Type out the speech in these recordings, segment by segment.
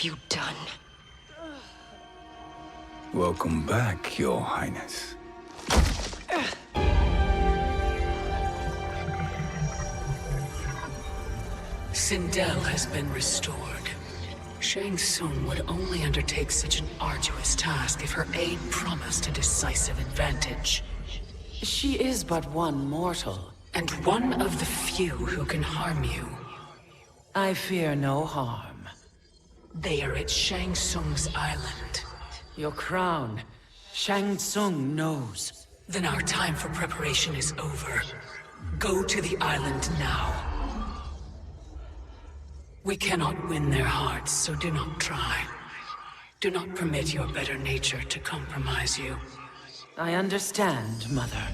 you done? Welcome back, Your Highness. Sindel has been restored. Shang Tsung would only undertake such an arduous task if her aid promised a decisive advantage. She is but one mortal, and one of the few who can harm you. I fear no harm. They are at Shang Tsung's island. Your crown, Shang Tsung knows. Then our time for preparation is over. Go to the island now. We cannot win their hearts, so do not try. Do not permit your better nature to compromise you. I understand, Mother.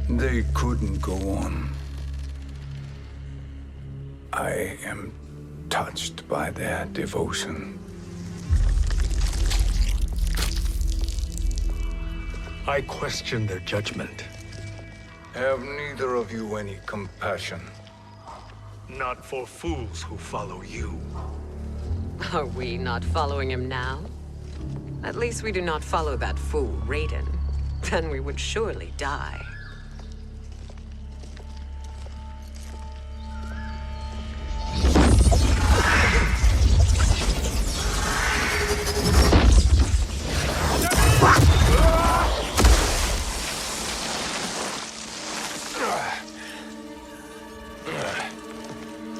They couldn't go on. I am touched by their devotion. I question their judgment. Have neither of you any compassion? Not for fools who follow you. Are we not following him now? At least we do not follow that fool, Raiden. Then we would surely die.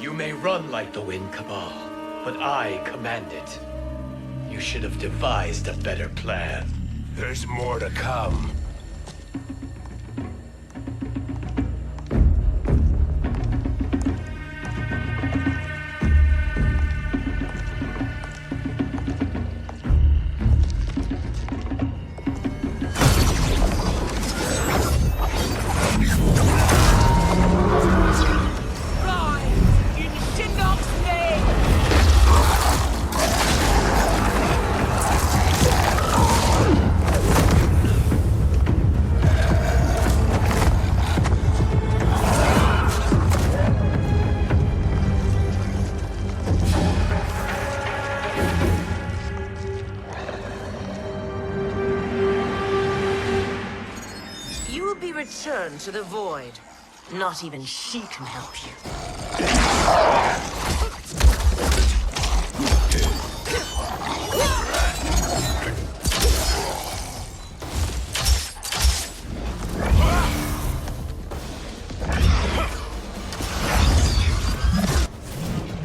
You may run like the wind, Cabal, but I command it. You should have devised a better plan. There's more to come. Return to the void. Not even she can help you.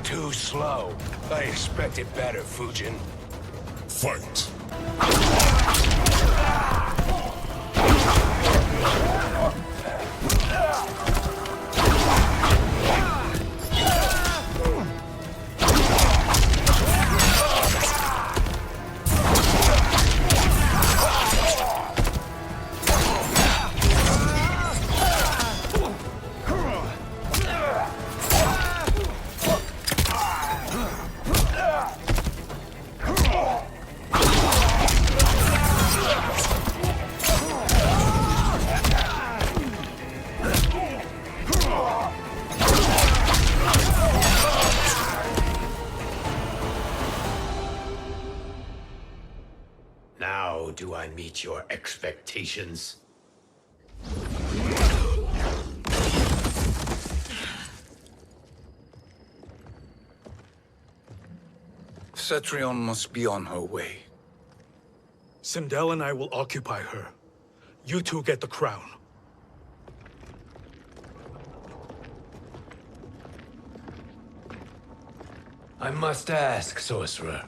Too slow. I expected better, Fujin. Fight! Now do I meet your expectations? Cetrion must be on her way. Sindel and I will occupy her. You two get the crown. I must ask, sorcerer.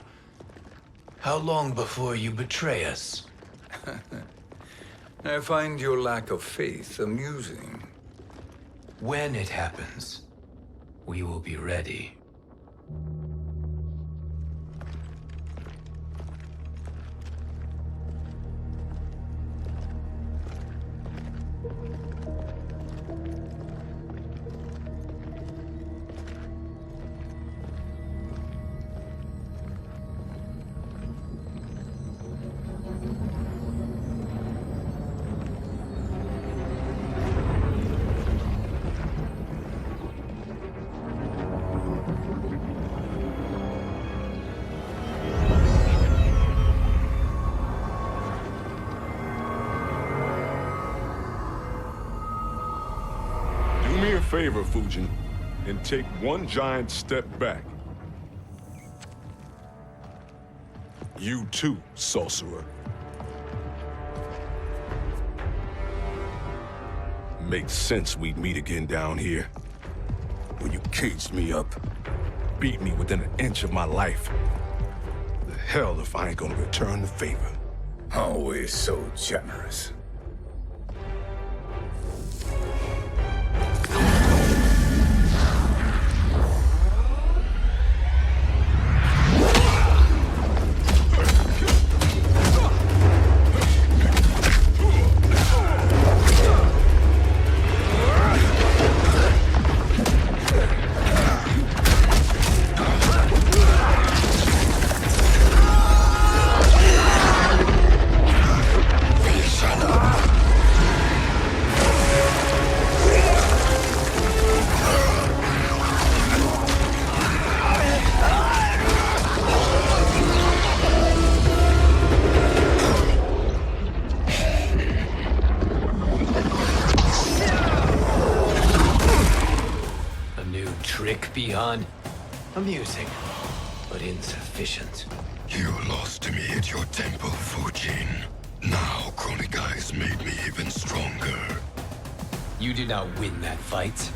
How long before you betray us? I find your lack of faith amusing. When it happens, we will be ready. Do me a favor, Fujin, and take one giant step back. You too, sorcerer. Makes sense we'd meet again down here. When you caged me up, beat me within an inch of my life. The hell if I ain't gonna return the favor. Always so generous. Beyond amusing, but insufficient. You lost to me at your temple, Fujin. Now Kronika has made me even stronger. You did not win that fight.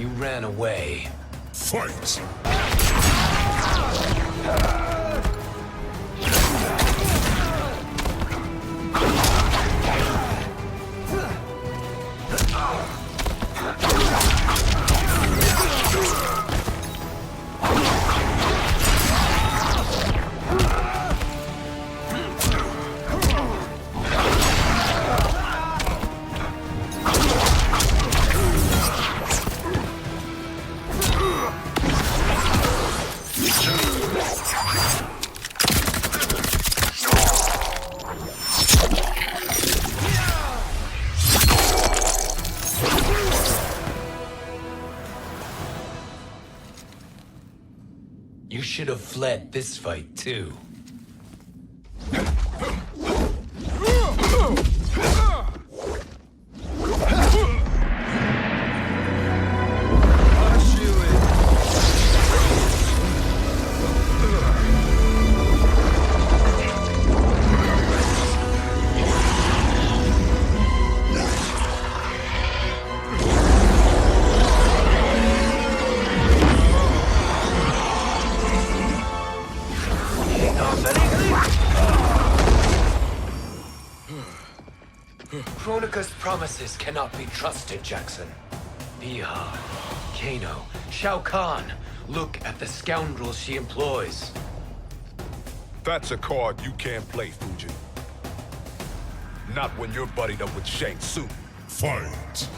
You ran away. Fight! You should have fled this fight, too. Kronika's promises cannot be trusted, Jackson. Bihar, Kano, Shao Kahn. Look at the scoundrels she employs. That's a card you can't play, Fujin. Not when you're buddied up with Shang Tsung. Fight!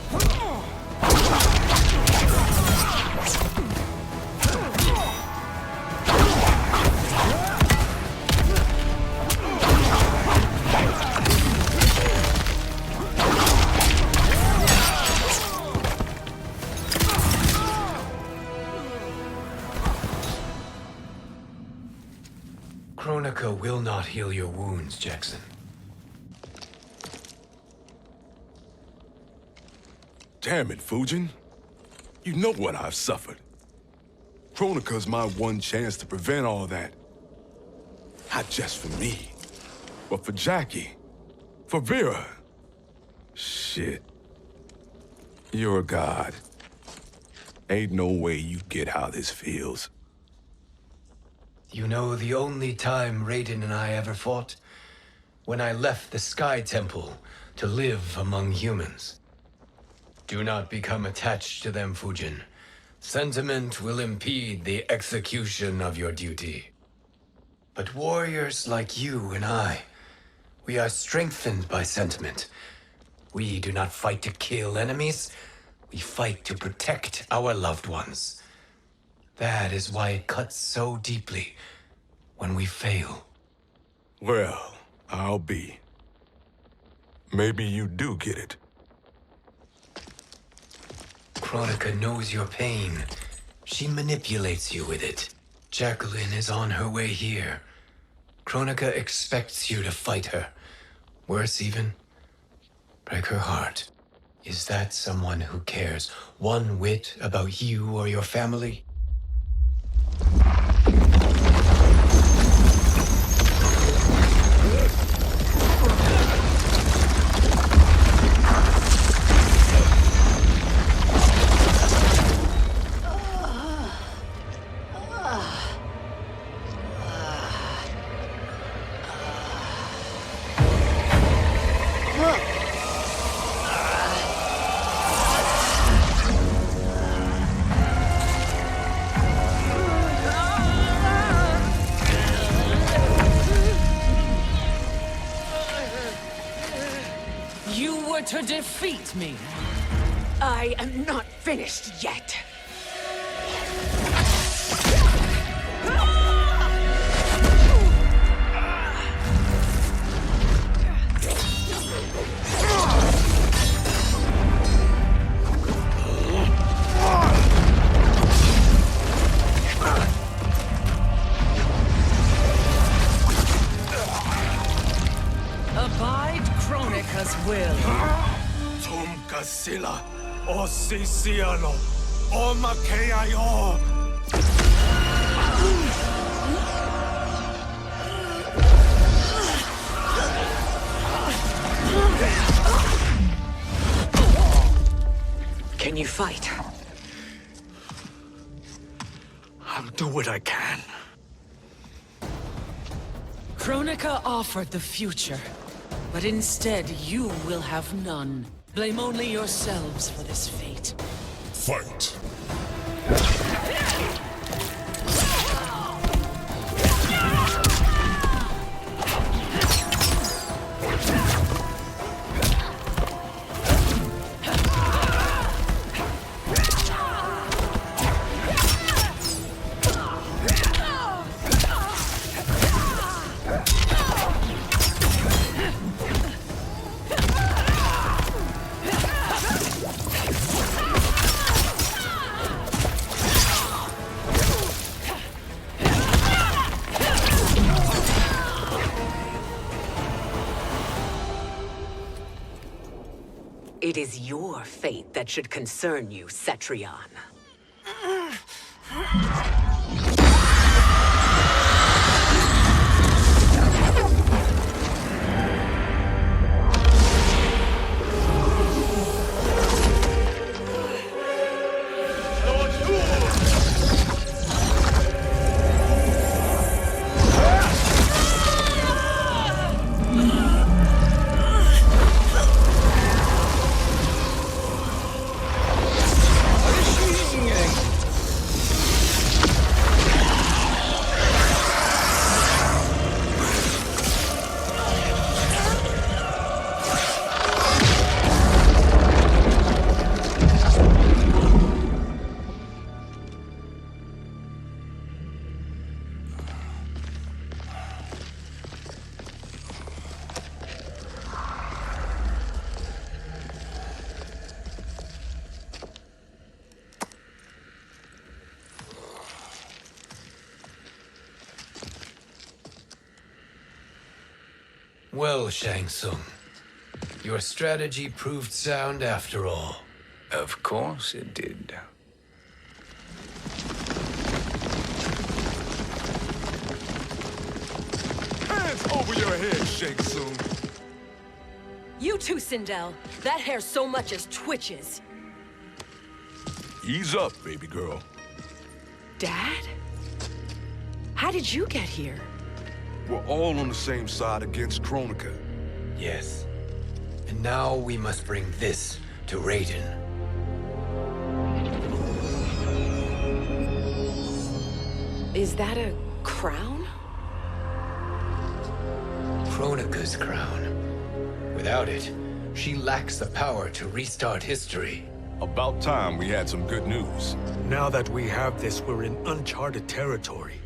Kronika will not heal your wounds, Jackson. Damn it, Fujin. You know what I've suffered. Kronika's my one chance to prevent all that. Not just for me, but for Jackie, for Vera. Shit. You're a god. Ain't no way you get how this feels. You know the only time Raiden and I ever fought? When I left the Sky Temple to live among humans. Do not become attached to them, Fujin. Sentiment will impede the execution of your duty. But warriors like you and I, we are strengthened by sentiment. We do not fight to kill enemies. We fight to protect our loved ones. That is why it cuts so deeply when we fail. Well, I'll be. Maybe you do get it. Kronika knows your pain. She manipulates you with it. Jacqueline is on her way here. Kronika expects you to fight her. Worse even, break her heart. Is that someone who cares one whit about you or your family? To defeat me. I am not finished yet. Abide Kronika's will. Sila, o Sisiano, o Makeayo. Can you fight? I'll do what I can. Kronika offered the future, but instead you will have none. Blame only yourselves for this fate. Fight! It is your fate that should concern you, Cetrion. Well, Shang Tsung, your strategy proved sound after all. Of course it did. Hands over your head, Shang Tsung. You too, Sindel. That hair so much as twitches. Ease up, baby girl. Dad? How did you get here? We're all on the same side against Kronika. Yes. And now we must bring this to Raiden. Is that a crown? Kronika's crown. Without it, she lacks the power to restart history. About time we had some good news. Now that we have this, we're in uncharted territory.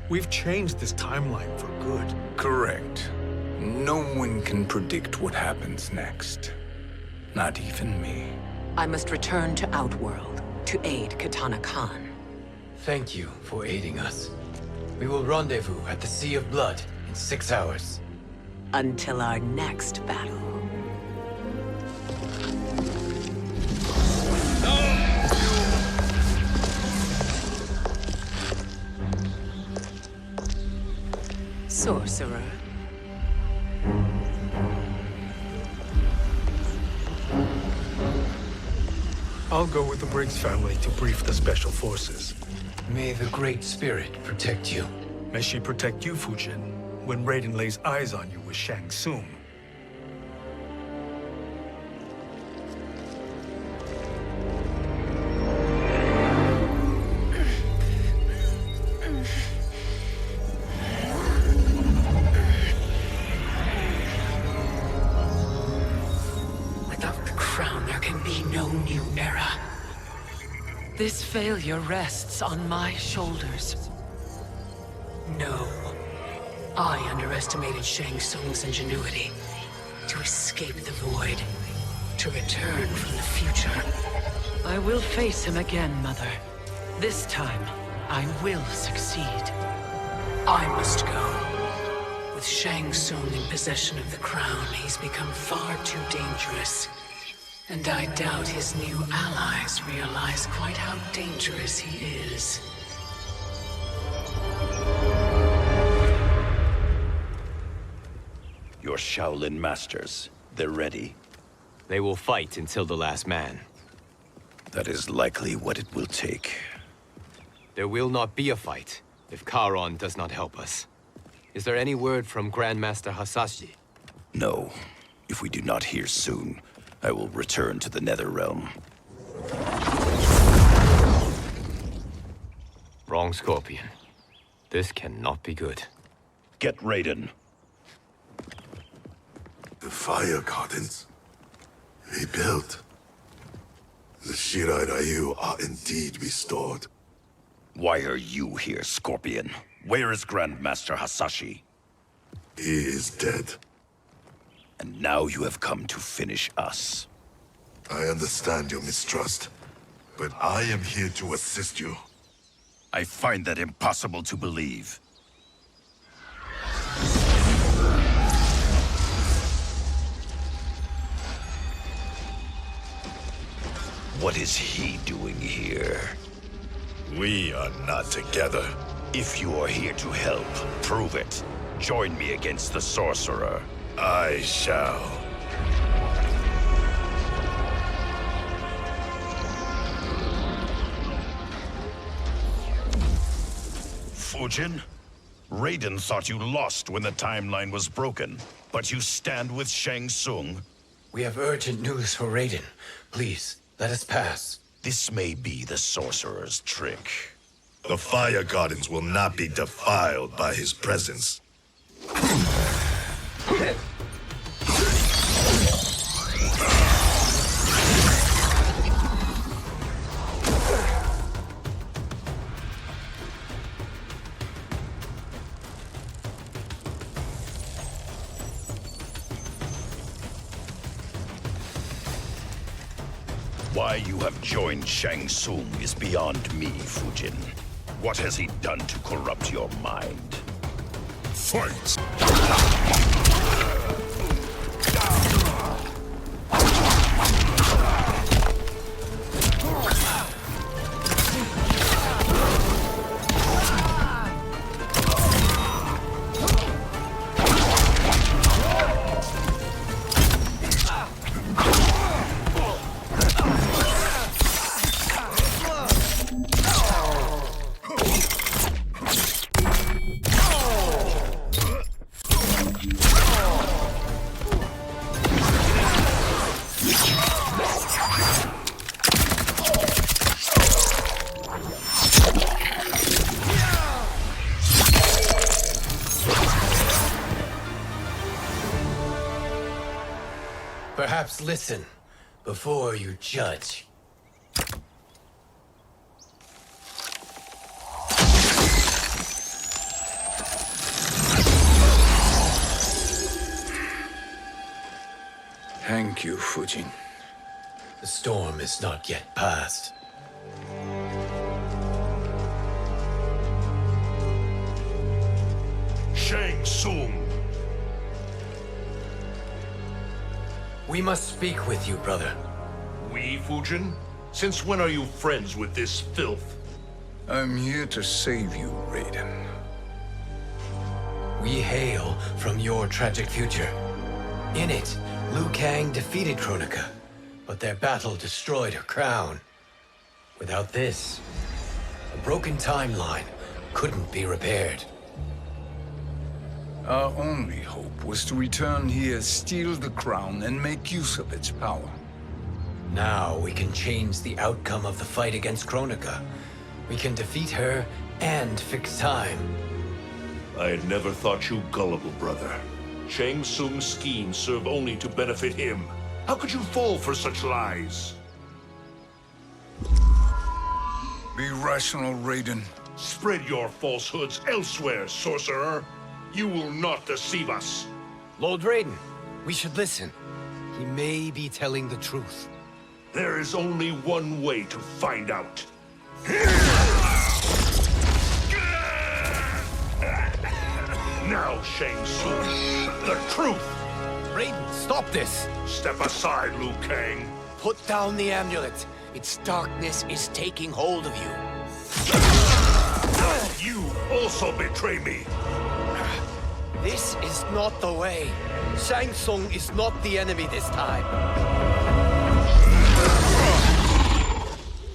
We've changed this timeline for good. Correct. No one can predict what happens next. Not even me. I must return to Outworld to aid Kitana Khan. Thank you for aiding us. We will rendezvous at the Sea of Blood in 6 hours. Until our next battle. Sorcerer. I'll go with the Briggs family to brief the Special Forces. May the Great Spirit protect you. May she protect you, Fujin, when Raiden lays eyes on you with Shang Tsung. Without the crown, there can be no new era. This failure rests on my shoulders. No. I underestimated Shang Tsung's ingenuity. To escape the void. To return from the future. I will face him again, Mother. This time, I will succeed. I must go. With Shang Tsung in possession of the crown, he's become far too dangerous. And I doubt his new allies realize quite how dangerous he is. Your Shaolin masters, they're ready. They will fight until the last man. That is likely what it will take. There will not be a fight if Charon does not help us. Is there any word from Grandmaster Hasashi? No. If we do not hear soon, I will return to the Netherrealm. Wrong, Scorpion. This cannot be good. Get Raiden. The fire gardens rebuilt. The Shirai Ryu are indeed restored. Why are you here, Scorpion? Where is Grandmaster Hasashi? He is dead. And now you have come to finish us. I understand your mistrust, but I am here to assist you. I find that impossible to believe. What is he doing here? We are not together. If you are here to help, prove it. Join me against the sorcerer. I shall. Fujin? Raiden thought you lost when the timeline was broken, but you stand with Shang Tsung. We have urgent news for Raiden. Please, let us pass. This may be the sorcerer's trick. The fire gardens will not be defiled by his presence. Why you have joined Shang Tsung is beyond me, Fujin. What has he done to corrupt your mind? Fight! Perhaps listen before you judge. Thank you, Fujin. The storm is not yet past. Shang Tsung! We must speak with you, brother. We, Fujin? Since when are you friends with this filth? I'm here to save you, Raiden. We hail from your tragic future. In it, Liu Kang defeated Kronika, but their battle destroyed her crown. Without this, a broken timeline couldn't be repaired. Our only hope was to return here, steal the crown, and make use of its power. Now we can change the outcome of the fight against Kronika. We can defeat her and fix time. I had never thought you gullible, brother. Shang Tsung's schemes serve only to benefit him. How could you fall for such lies? Be rational, Raiden. Spread your falsehoods elsewhere, sorcerer. You will not deceive us. Lord Raiden, we should listen. He may be telling the truth. There is only one way to find out. Now, Shang Tsung, the truth! Raiden, stop this! Step aside, Liu Kang. Put down the amulet. Its darkness is taking hold of you. You also betray me. This is not the way. Shang Tsung is not the enemy this time.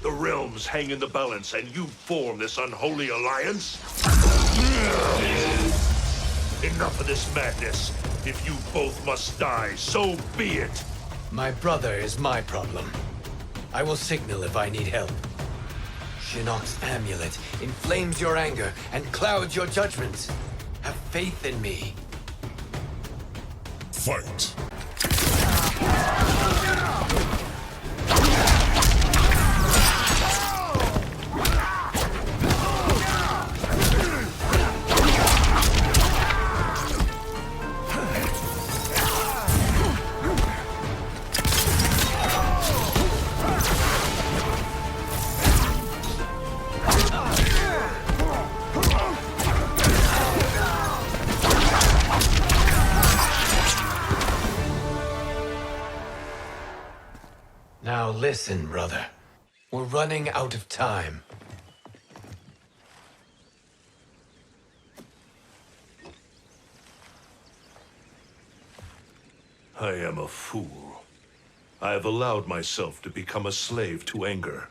The realms hang in the balance, and you form this unholy alliance? Enough of this madness. If you both must die, so be it. My brother is my problem. I will signal if I need help. Shinnok's amulet inflames your anger and clouds your judgment. Have faith in me. Fight! Now listen, brother. We're running out of time. I am a fool. I have allowed myself to become a slave to anger.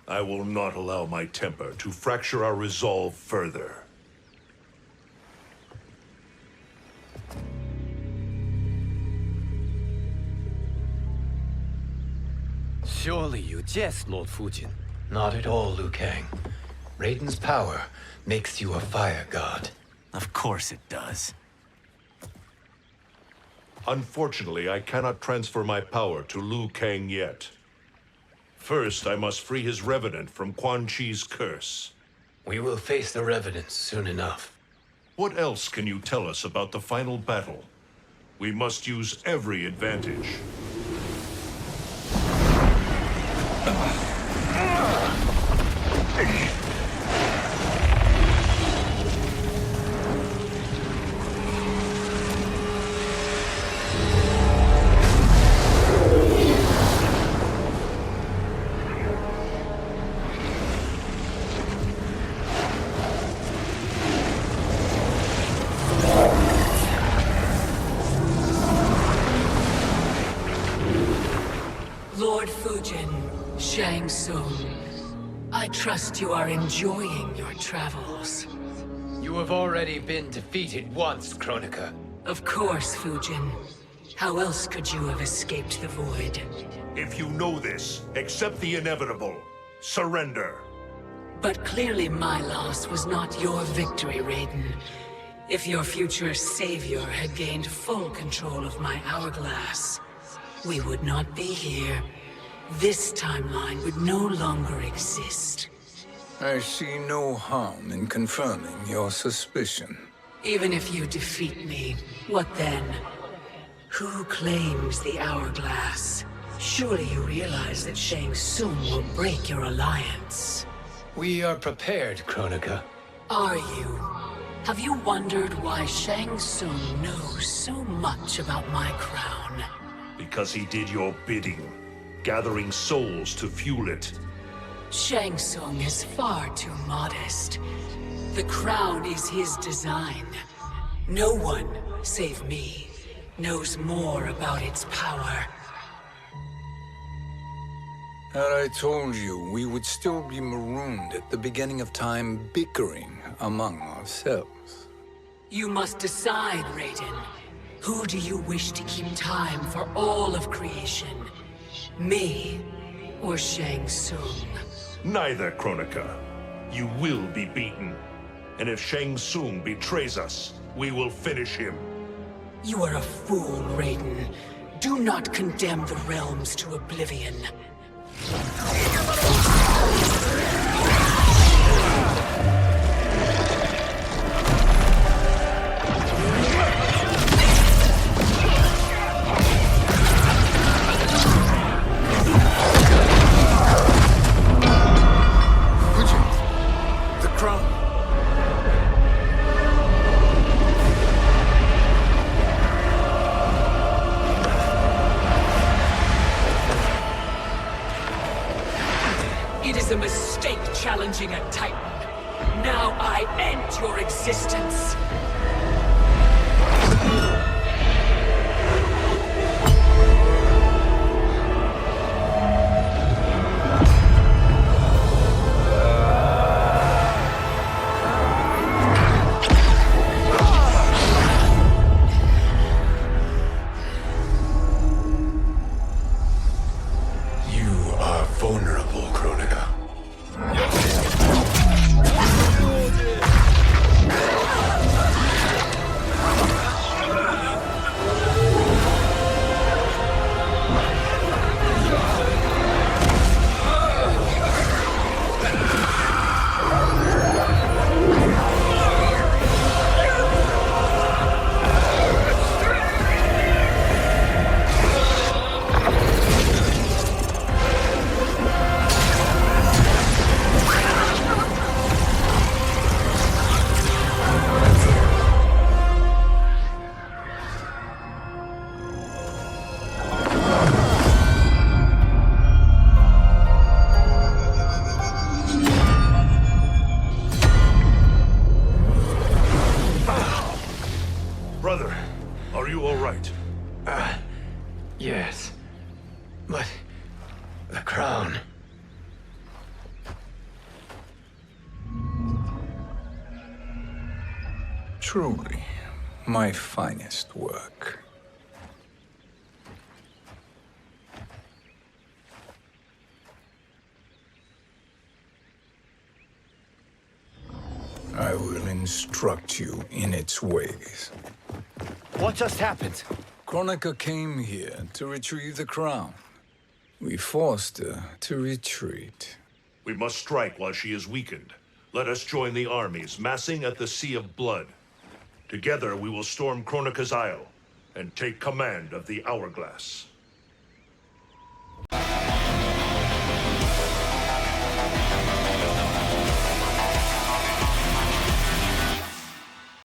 I will not allow my temper to fracture our resolve further. Surely you jest, Lord Fujin. Not at all, Liu Kang. Raiden's power makes you a fire god. Of course it does. Unfortunately, I cannot transfer my power to Liu Kang yet. First, I must free his revenant from Quan Chi's curse. We will face the revenants soon enough. What else can you tell us about the final battle? We must use every advantage. Lord Fujin, Shang Tsung, I trust you are enjoying your travels. You have already been defeated once, Kronika. Of course, Fujin. How else could you have escaped the void? If you know this, accept the inevitable. Surrender. But clearly my loss was not your victory, Raiden. If your future savior had gained full control of my hourglass, we would not be here. This timeline would no longer exist. I see no harm in confirming your suspicion. Even if you defeat me, what then? Who claims the hourglass? Surely you realize that Shang Tsung will break your alliance. We are prepared, Kronika. Are you? Have you wondered why Shang Tsung knows so much about my crown? Because he did your bidding, gathering souls to fuel it. Shang Tsung is far too modest. The crown is his design. No one, save me, knows more about its power. Had I told you, we would still be marooned at the beginning of time, bickering among ourselves. You must decide, Raiden. Who do you wish to keep time for all of creation? Me or Shang Tsung? Neither, Kronika. You will be beaten. And if Shang Tsung betrays us, we will finish him. You are a fool, Raiden. Do not condemn the realms to oblivion. The crown. It is a mistake challenging a Titan. Now I end your existence. You are vulnerable, Kronika. Brother, are you all right? Yes. But the crown. Truly, my finest work. I will instruct you in its ways. What just happened? Kronika came here to retrieve the crown. We forced her to retreat. We must strike while she is weakened. Let us join the armies, massing at the Sea of Blood. Together we will storm Kronika's Isle and take command of the Hourglass.